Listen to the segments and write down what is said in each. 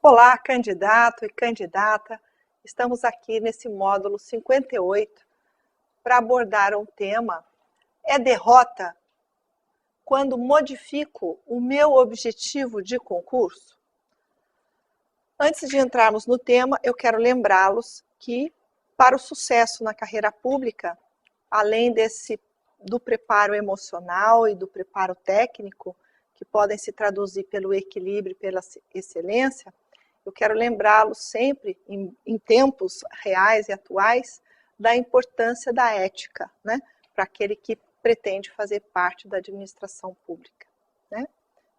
Olá, candidato e candidata. Estamos aqui nesse módulo 58 para abordar um tema: é derrota quando modifico o meu objetivo de concurso? Antes de entrarmos no tema, eu quero lembrá-los que, para o sucesso na carreira pública, além do preparo emocional e do preparo técnico, que podem se traduzir pelo equilíbrio e pela excelência, eu quero lembrá-los sempre, em tempos reais e atuais, da importância da ética, né, para aquele que pretende fazer parte da administração pública, né?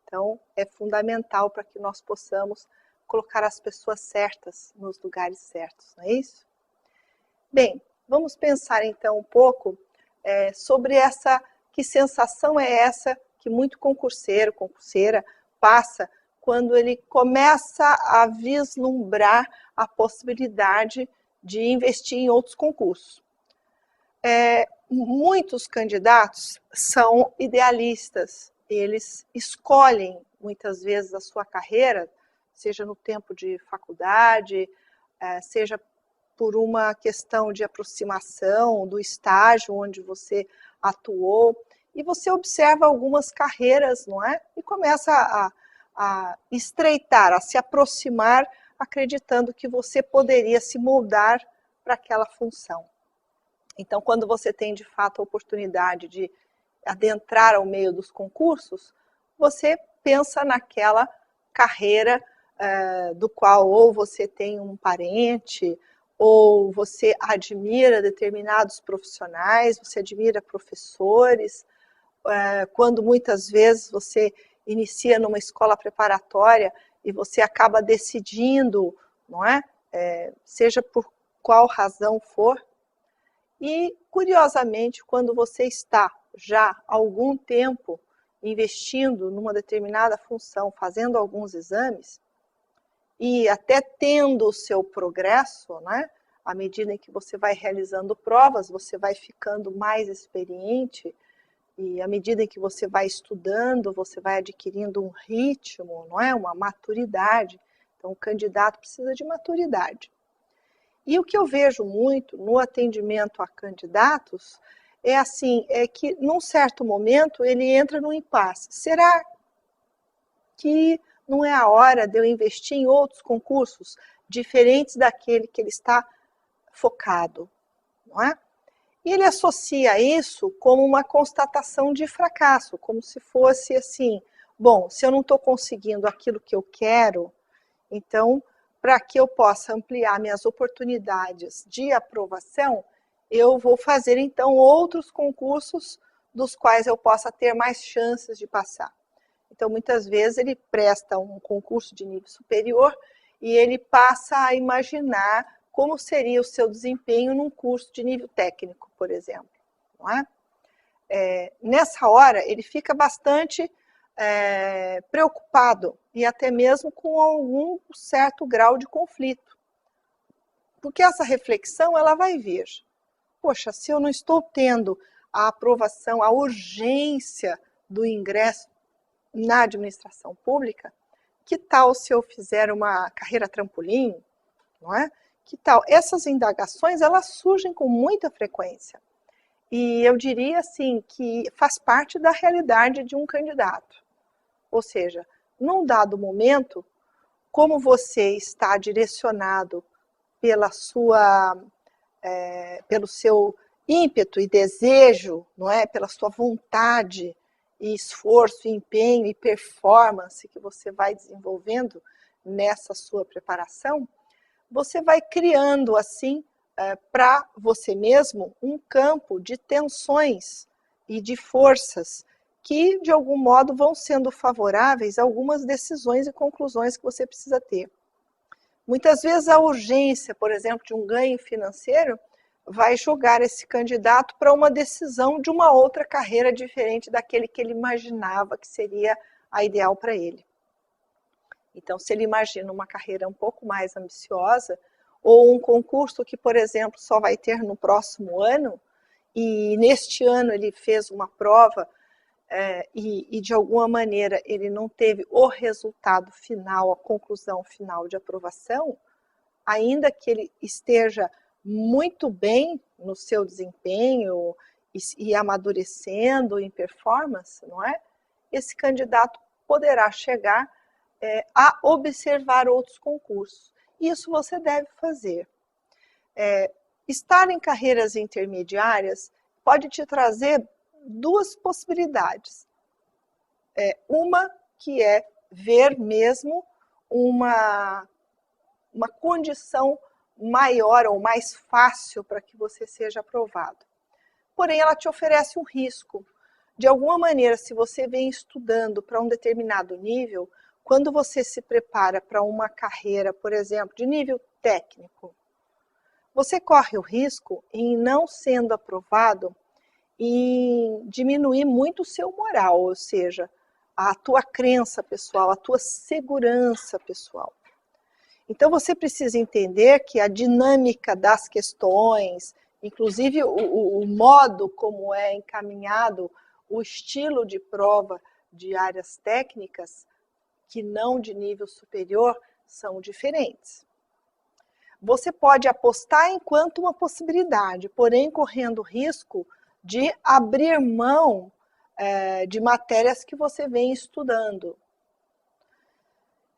Então, é fundamental para que nós possamos colocar as pessoas certas nos lugares certos, não é isso? Bem, vamos pensar então um pouco sobre que sensação é essa que muito concurseiro, concurseira passa quando ele começa a vislumbrar a possibilidade de investir em outros concursos. Muitos candidatos são idealistas, eles escolhem muitas vezes a sua carreira, seja no tempo de faculdade, seja por uma questão de aproximação do estágio onde você atuou, e você observa algumas carreiras, não é? E começa a estreitar, a se aproximar, acreditando que você poderia se moldar para aquela função. Então, quando você tem de fato a oportunidade de adentrar ao meio dos concursos, você pensa naquela carreira do qual ou você tem um parente, ou você admira determinados profissionais, você admira professores, quando muitas vezes você inicia numa escola preparatória e você acaba decidindo, não é? Seja por qual razão for. E, curiosamente, quando você está já há algum tempo investindo numa determinada função, fazendo alguns exames, e até tendo o seu progresso, né? À medida em que você vai realizando provas, você vai ficando mais experiente, e à medida em que você vai estudando, você vai adquirindo um ritmo, não é? Uma maturidade. Então, o candidato precisa de maturidade. E o que eu vejo muito no atendimento a candidatos é que num certo momento ele entra num impasse. Será que não é a hora de eu investir em outros concursos diferentes daquele que ele está focado, não é? E ele associa isso como uma constatação de fracasso, como se fosse assim: bom, se eu não estou conseguindo aquilo que eu quero, então, para que eu possa ampliar minhas oportunidades de aprovação, eu vou fazer então outros concursos dos quais eu possa ter mais chances de passar. Então, muitas vezes ele presta um concurso de nível superior e ele passa a imaginar como seria o seu desempenho num curso de nível técnico, por exemplo, não é? Nessa hora, ele fica bastante preocupado e até mesmo com algum certo grau de conflito. Porque essa reflexão, ela vai vir. Poxa, se eu não estou tendo a aprovação, a urgência do ingresso na administração pública, que tal se eu fizer uma carreira trampolim, não é? Que tal? Essas indagações, elas surgem com muita frequência. E eu diria, assim, que faz parte da realidade de um candidato. Ou seja, num dado momento, como você está direcionado pelo seu ímpeto e desejo, não é? Pela sua vontade e esforço, e empenho e performance que você vai desenvolvendo nessa sua preparação, você vai criando, assim, para você mesmo, um campo de tensões e de forças que, de algum modo, vão sendo favoráveis a algumas decisões e conclusões que você precisa ter. Muitas vezes a urgência, por exemplo, de um ganho financeiro, vai jogar esse candidato para uma decisão de uma outra carreira diferente daquele que ele imaginava que seria a ideal para ele. Então, se ele imagina uma carreira um pouco mais ambiciosa, ou um concurso que, por exemplo, só vai ter no próximo ano, e neste ano ele fez uma prova e de alguma maneira ele não teve o resultado final, a conclusão final de aprovação, ainda que ele esteja muito bem no seu desempenho e amadurecendo em performance, não é? Esse candidato poderá chegar a observar outros concursos. Isso você deve fazer. Estar em carreiras intermediárias pode te trazer duas possibilidades. Uma que é ver mesmo uma condição maior ou mais fácil para que você seja aprovado. Porém, ela te oferece um risco. De alguma maneira, se você vem estudando para um determinado nível, quando você se prepara para uma carreira, por exemplo, de nível técnico, você corre o risco, em não sendo aprovado, em diminuir muito o seu moral, ou seja, a tua crença pessoal, a tua segurança pessoal. Então, você precisa entender que a dinâmica das questões, inclusive o modo como é encaminhado o estilo de prova de áreas técnicas, que não de nível superior, são diferentes. Você pode apostar enquanto uma possibilidade, porém correndo o risco de abrir mão de matérias que você vem estudando.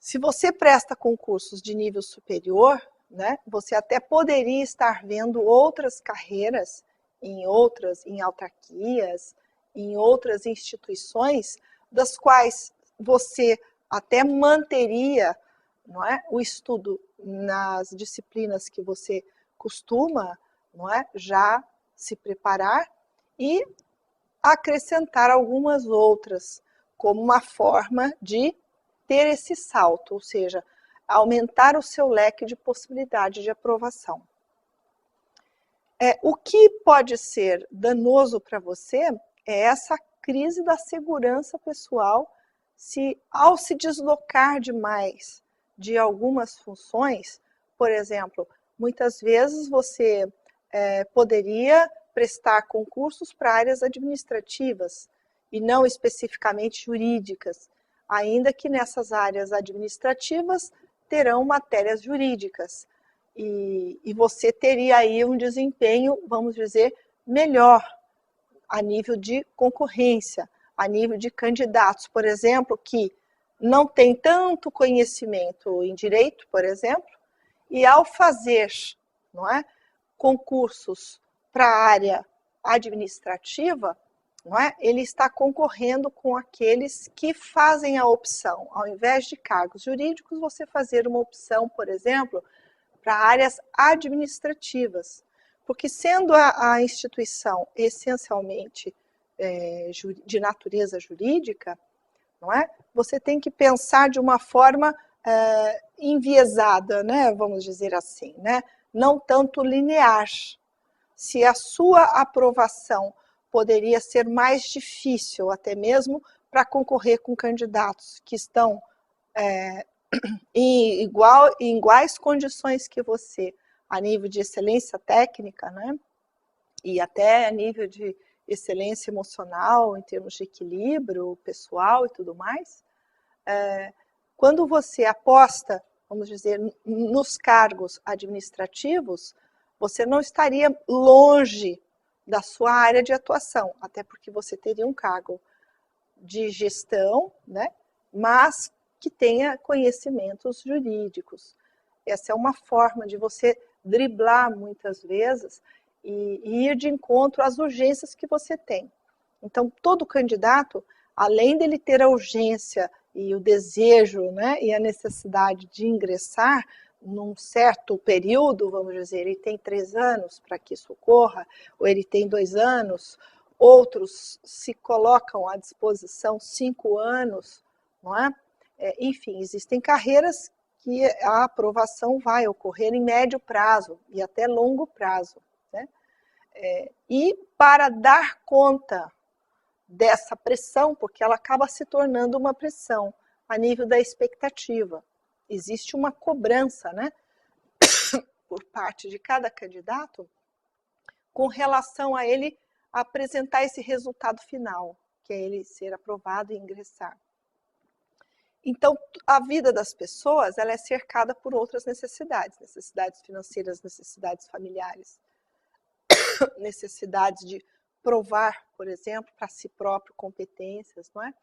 Se você presta concursos de nível superior, né, você até poderia estar vendo outras carreiras em autarquias, em outras instituições, das quais você até manteria, não é, o estudo nas disciplinas que você costuma, não é, já se preparar e acrescentar algumas outras, como uma forma de ter esse salto, ou seja, aumentar o seu leque de possibilidade de aprovação. O que pode ser danoso para você é essa crise da segurança pessoal, ao se deslocar demais de algumas funções, por exemplo, muitas vezes você poderia prestar concursos para áreas administrativas e não especificamente jurídicas, ainda que nessas áreas administrativas terão matérias jurídicas. E você teria aí um desempenho, vamos dizer, melhor a nível de concorrência, a nível de candidatos, por exemplo, que não têm tanto conhecimento em direito, por exemplo, e ao fazer, não é, concursos para a área administrativa, não é, ele está concorrendo com aqueles que fazem a opção. Ao invés de cargos jurídicos, você fazer uma opção, por exemplo, para áreas administrativas. Porque sendo a instituição essencialmente de natureza jurídica, não é? Você tem que pensar de uma forma enviesada, né? Vamos dizer assim, né? Não tanto linear. Se a sua aprovação poderia ser mais difícil, até mesmo para concorrer com candidatos que estão em iguais condições que você, a nível de excelência técnica, né? E até a nível de excelência emocional, em termos de equilíbrio pessoal e tudo mais, quando você aposta, vamos dizer, nos cargos administrativos, você não estaria longe da sua área de atuação, até porque você teria um cargo de gestão, né? Mas que tenha conhecimentos jurídicos. Essa é uma forma de você driblar muitas vezes e ir de encontro às urgências que você tem. Então, todo candidato, além dele ter a urgência e o desejo, né, e a necessidade de ingressar num certo período, vamos dizer, ele tem 3 anos para que isso ocorra, ou ele tem 2 anos, outros se colocam à disposição 5 anos, não é? Enfim, existem carreiras que a aprovação vai ocorrer em médio prazo e até longo prazo, né? E para dar conta dessa pressão, porque ela acaba se tornando uma pressão a nível da expectativa, existe uma cobrança, né, por parte de cada candidato com relação a ele apresentar esse resultado final, que é ele ser aprovado e ingressar. Então, a vida das pessoas ela é cercada por outras necessidades, necessidades financeiras, necessidades familiares, necessidades de provar, por exemplo, para si próprio competências, não é?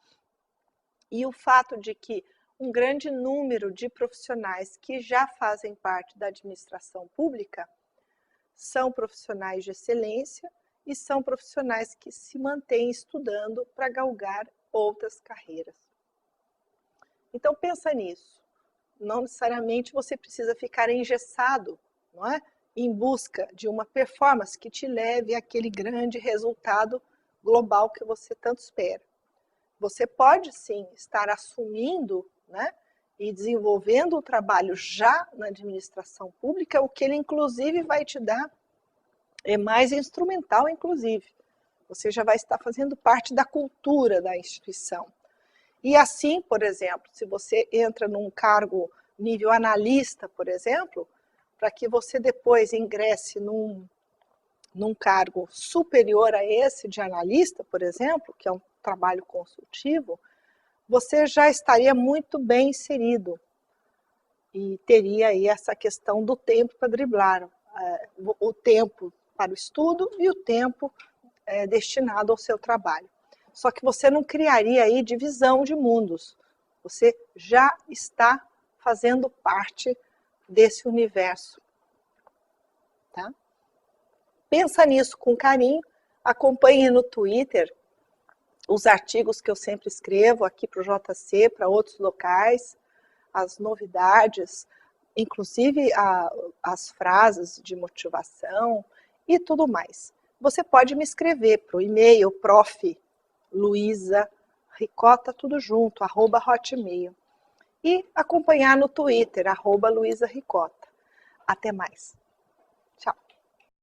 E o fato de que um grande número de profissionais que já fazem parte da administração pública são profissionais de excelência e são profissionais que se mantêm estudando para galgar outras carreiras. Então pensa nisso. Não necessariamente você precisa ficar engessado, não é? Em busca de uma performance que te leve àquele grande resultado global que você tanto espera. Você pode sim estar assumindo, né, e desenvolvendo o trabalho já na administração pública, o que ele inclusive vai te dar é mais instrumental, inclusive. Você já vai estar fazendo parte da cultura da instituição. E assim, por exemplo, se você entra num cargo nível analista, por exemplo, para que você depois ingresse num cargo superior a esse de analista, por exemplo, que é um trabalho consultivo, você já estaria muito bem inserido e teria aí essa questão do tempo para driblar, o tempo para o estudo e o tempo destinado ao seu trabalho. Só que você não criaria aí divisão de mundos. Você já está fazendo parte desse universo. Tá? Pensa nisso com carinho, acompanhe no Twitter os artigos que eu sempre escrevo aqui para o JC, para outros locais, as novidades, inclusive as frases de motivação e tudo mais. Você pode me escrever para o e-mail prof.luizaricota, tudo junto, @hotmail. E acompanhar no Twitter, @luizaricota. Até mais.